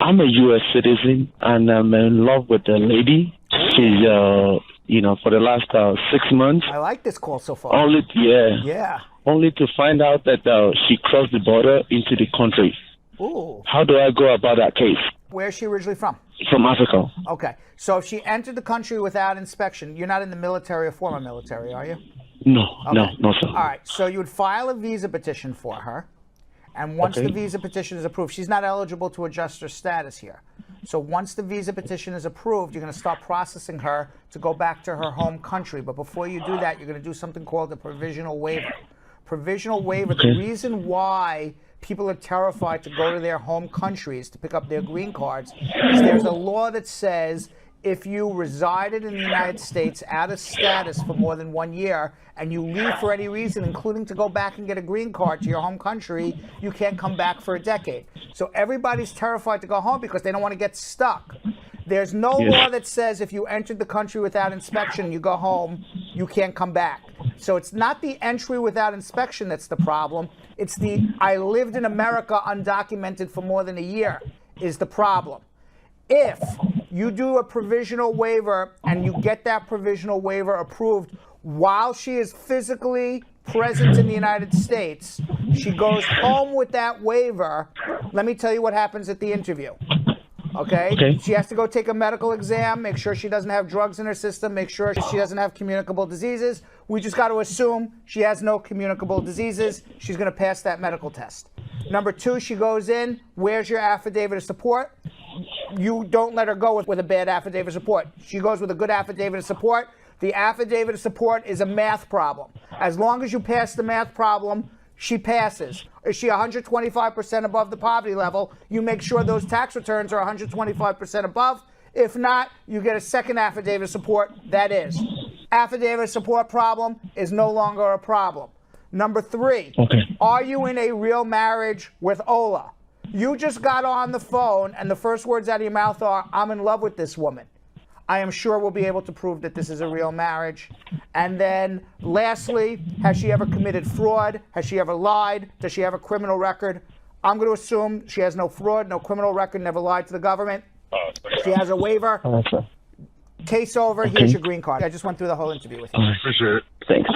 I'm a U.S. citizen, and I'm in love with the lady. She's, for the last 6 months. I like this call so far. Yeah. Only to find out that she crossed the border into the country. Ooh. How do I go about that case? Where's she originally from? From Africa. Okay. So if she entered the country without inspection, you're not in the military or former military, are you? No, Okay. no, sir. All right. So you would file a visa petition for her. And once the visa petition is approved, she's not eligible to adjust her status here. So once the visa petition is approved, you're going to start processing her to go back to her home country. But before you do that, you're going to do something called a provisional waiver. Provisional waiver, the reason why people are terrified to go to their home countries to pick up their green cards is there's a law that says if you resided in the United States out of status for more than 1 year and you leave for any reason, including to go back and get a green card to your home country, you can't come back for a decade. So everybody's terrified to go home because they don't want to get stuck. There's no law that says if you entered the country without inspection, you go home, you can't come back. So it's not the entry without inspection that's the problem. It's the I lived in America undocumented for more than a year is the problem. If you do a provisional waiver and you get that provisional waiver approved while she is physically present in the United States, she goes home with that waiver. Let me tell you what happens at the interview. Okay? She has to go take a medical exam, make sure she doesn't have drugs in her system, make sure she doesn't have communicable diseases. We just got to assume she has no communicable diseases. She's going to pass that medical test. Number two, she goes in, where's your affidavit of support? You don't let her go with a bad affidavit of support. She goes with a good affidavit of support. The affidavit of support is a math problem. As long as you pass the math problem, she passes. Is she 125% above the poverty level? You make sure those tax returns are 125% above. If not, you get a second affidavit of support. That is. Affidavit of support problem is no longer a problem. Number three, are you in a real marriage with Ola? You just got on the phone and the first words out of your mouth are, I'm in love with this woman. I am sure we'll be able to prove that this is a real marriage. And then lastly, has she ever committed fraud? Has she ever lied? Does she have a criminal record? I'm going to assume she has no fraud, no criminal record, never lied to the government. She has a waiver. Case over. Here's your green card. I just went through the whole interview with you. Appreciate it. Thanks.